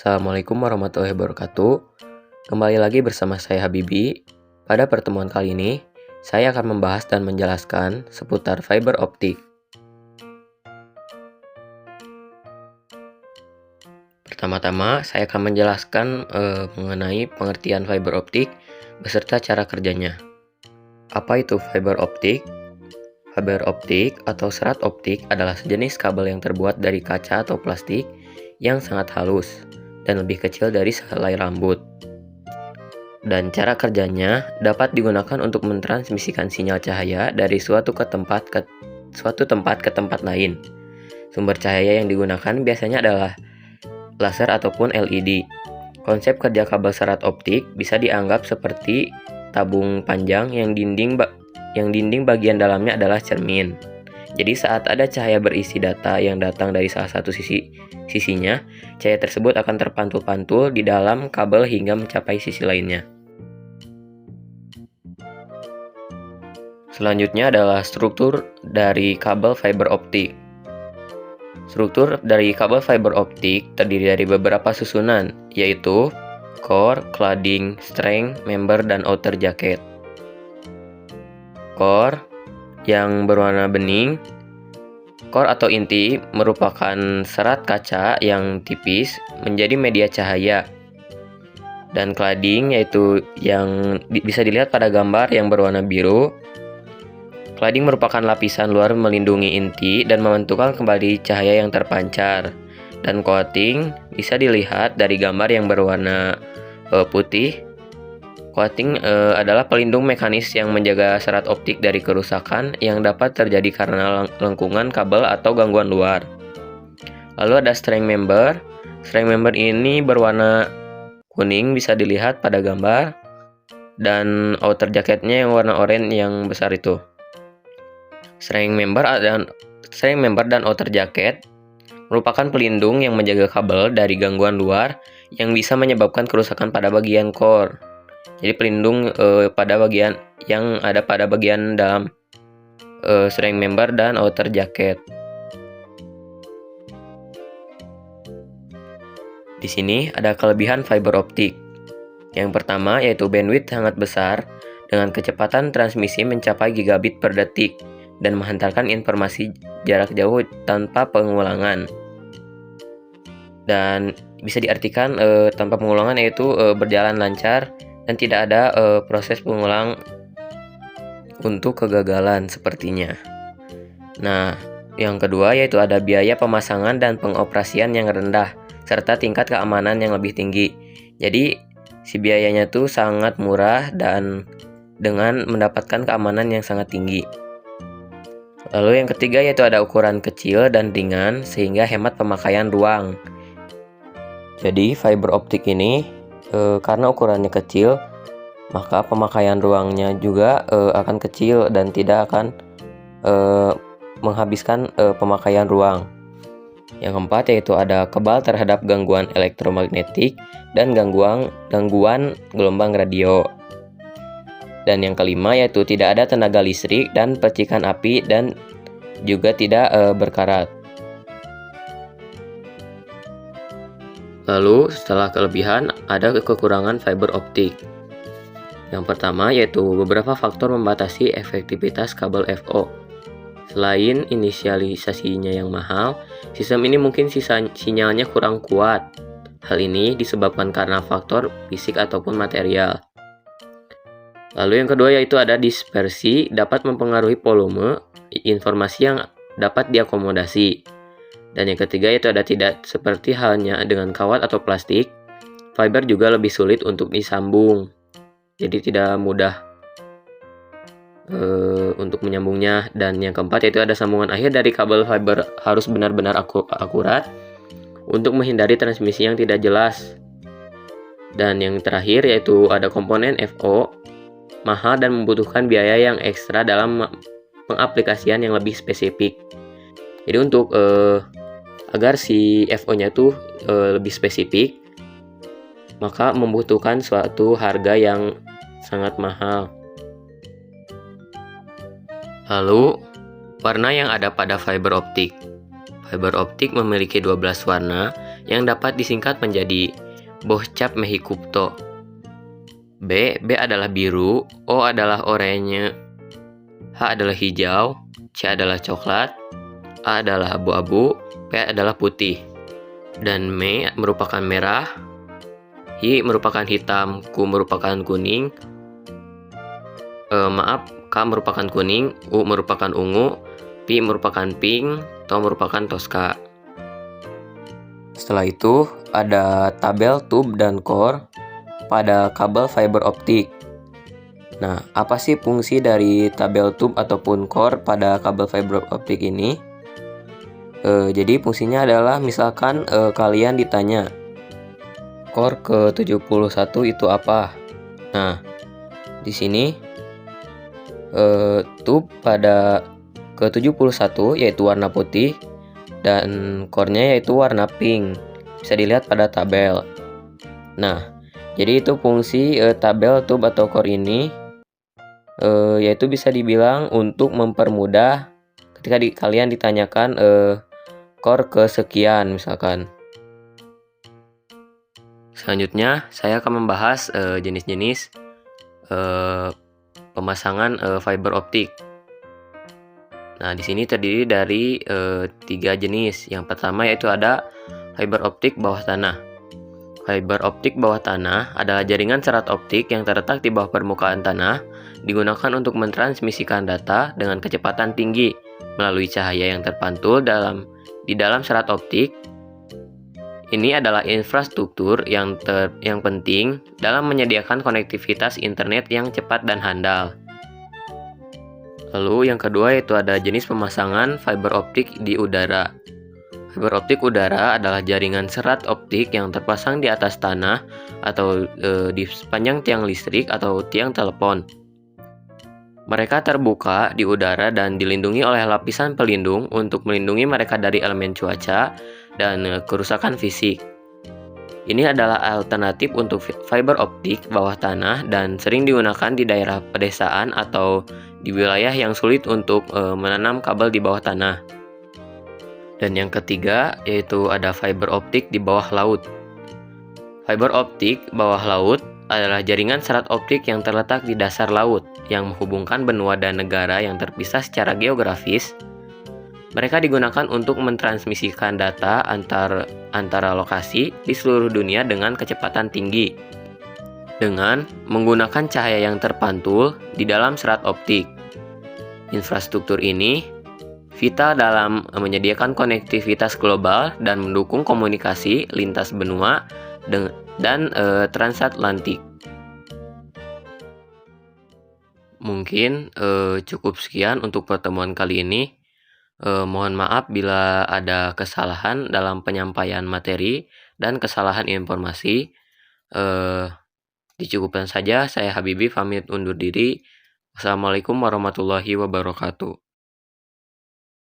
Assalamualaikum warahmatullahi wabarakatuh. Kembali lagi bersama saya Habibi. Pada pertemuan kali ini, saya akan membahas dan menjelaskan seputar fiber optik. Pertama-tama, saya akan menjelaskan mengenai pengertian fiber optik beserta cara kerjanya. Apa itu fiber optik? Fiber optik atau serat optik adalah sejenis kabel yang terbuat dari kaca atau plastik yang sangat halus dan lebih kecil dari sehelai rambut. Dan cara kerjanya dapat digunakan untuk mentransmisikan sinyal cahaya dari suatu tempat ke tempat lain. Sumber cahaya yang digunakan biasanya adalah laser ataupun LED. Konsep kerja kabel serat optik bisa dianggap seperti tabung panjang yang dinding bagian dalamnya adalah cermin. Jadi saat ada cahaya berisi data yang datang dari salah satu sisinya, cahaya tersebut akan terpantul-pantul di dalam kabel hingga mencapai sisi lainnya. Selanjutnya adalah struktur dari kabel fiber optik. Struktur dari kabel fiber optik terdiri dari beberapa susunan, yaitu core, cladding, string, member, dan outer jacket. Core yang berwarna bening. Core atau inti merupakan serat kaca yang tipis menjadi media cahaya. Dan cladding yaitu yang bisa dilihat pada gambar yang berwarna biru. Cladding merupakan lapisan luar melindungi inti dan memantulkan kembali cahaya yang terpancar. Dan coating bisa dilihat dari gambar yang berwarna putih. Coating adalah pelindung mekanis yang menjaga serat optik dari kerusakan yang dapat terjadi karena lengkungan kabel atau gangguan luar. Lalu ada string member. String member ini berwarna kuning bisa dilihat pada gambar. Dan outer jacketnya yang warna oranye yang besar itu. String member dan outer jacket merupakan pelindung yang menjaga kabel dari gangguan luar yang bisa menyebabkan kerusakan pada bagian core. Jadi pelindung pada bagian yang ada pada bagian dalam string member dan outer jacket. Di sini ada kelebihan fiber optik. Yang pertama yaitu bandwidth sangat besar dengan kecepatan transmisi mencapai gigabit per detik dan menghantarkan informasi jarak jauh tanpa pengulangan. Dan bisa diartikan tanpa pengulangan yaitu berjalan lancar dan tidak ada proses pengulang untuk kegagalan sepertinya. Nah, yang kedua yaitu ada biaya pemasangan dan pengoperasian yang rendah serta tingkat keamanan yang lebih tinggi. Jadi si biayanya tuh sangat murah dan dengan mendapatkan keamanan yang sangat tinggi. Lalu yang ketiga yaitu ada ukuran kecil dan ringan sehingga hemat pemakaian ruang. Jadi fiber optik ini karena ukurannya kecil, maka pemakaian ruangnya juga akan kecil dan tidak akan menghabiskan pemakaian ruang. Yang keempat yaitu ada kebal terhadap gangguan elektromagnetik dan gangguan gelombang radio. Dan yang kelima yaitu tidak ada tenaga listrik dan percikan api dan juga tidak berkarat. Lalu setelah kelebihan ada kekurangan fiber optik. Yang pertama yaitu beberapa faktor membatasi efektivitas kabel FO. Selain inisialisasinya yang mahal, sistem ini mungkin sinyalnya kurang kuat. Hal ini disebabkan karena faktor fisik ataupun material. Lalu yang kedua yaitu ada dispersi, dapat mempengaruhi volume informasi yang dapat diakomodasi. Dan yang ketiga yaitu ada tidak seperti halnya dengan kawat atau plastik, fiber juga lebih sulit untuk disambung. Jadi tidak mudah untuk menyambungnya. Dan yang keempat yaitu ada sambungan akhir dari kabel fiber harus benar-benar akurat untuk menghindari transmisi yang tidak jelas. Dan yang terakhir yaitu ada komponen FO mahal dan membutuhkan biaya yang ekstra dalam pengaplikasian yang lebih spesifik. Jadi untuk agar si FO-nya tuh lebih spesifik, maka membutuhkan suatu harga yang sangat mahal. Lalu, warna yang ada pada fiber optik. Fiber optik memiliki 12 warna yang dapat disingkat menjadi Bohcap mehikupto. B adalah biru, O adalah oranye, H adalah hijau, C adalah coklat, A adalah abu-abu, P adalah putih. Dan M merupakan merah, I merupakan hitam, Q merupakan kuning, K merupakan kuning, U merupakan ungu, P merupakan pink, T merupakan toska. Setelah itu ada tabel tube dan core pada kabel fiber optik. Nah, apa sih fungsi dari tabel tube ataupun core pada kabel fiber optik ini? Jadi fungsinya adalah misalkan kalian ditanya core ke-71 itu apa? Nah, di sini tube pada ke-71 yaitu warna putih dan core-nya yaitu warna pink. Bisa dilihat pada tabel. Nah, jadi itu fungsi tabel tube atau core ini, yaitu bisa dibilang untuk mempermudah ketika kalian ditanyakan core kesekian misalkan. Selanjutnya saya akan membahas jenis-jenis pemasangan fiber optik. Nah, di sini terdiri dari 3 jenis. Yang pertama yaitu ada fiber optik bawah tanah. Fiber optik bawah tanah adalah jaringan serat optik yang terletak di bawah permukaan tanah, digunakan untuk mentransmisikan data dengan kecepatan tinggi melalui cahaya yang terpantul di dalam serat optik. Ini adalah infrastruktur yang penting dalam menyediakan konektivitas internet yang cepat dan handal. Lalu yang kedua yaitu ada jenis pemasangan fiber optik di udara. Fiber optik udara adalah jaringan serat optik yang terpasang di atas tanah atau di sepanjang tiang listrik atau tiang telepon. Mereka terbuka di udara dan dilindungi oleh lapisan pelindung untuk melindungi mereka dari elemen cuaca dan kerusakan fisik. Ini adalah alternatif untuk fiber optik bawah tanah dan sering digunakan di daerah pedesaan atau di wilayah yang sulit untuk menanam kabel di bawah tanah. Dan yang ketiga yaitu ada fiber optik di bawah laut. Fiber optik bawah laut adalah jaringan serat optik yang terletak di dasar laut yang menghubungkan benua dan negara yang terpisah secara geografis. Mereka digunakan untuk mentransmisikan data antara lokasi di seluruh dunia dengan kecepatan tinggi dengan menggunakan cahaya yang terpantul di dalam serat optik. Infrastruktur ini vital dalam menyediakan konektivitas global dan mendukung komunikasi lintas benua dan transatlantik. Mungkin cukup sekian untuk pertemuan kali ini. Mohon maaf bila ada kesalahan dalam penyampaian materi dan kesalahan informasi. Dicukupkan saja, saya Habibi pamit undur diri. Wassalamualaikum warahmatullahi wabarakatuh.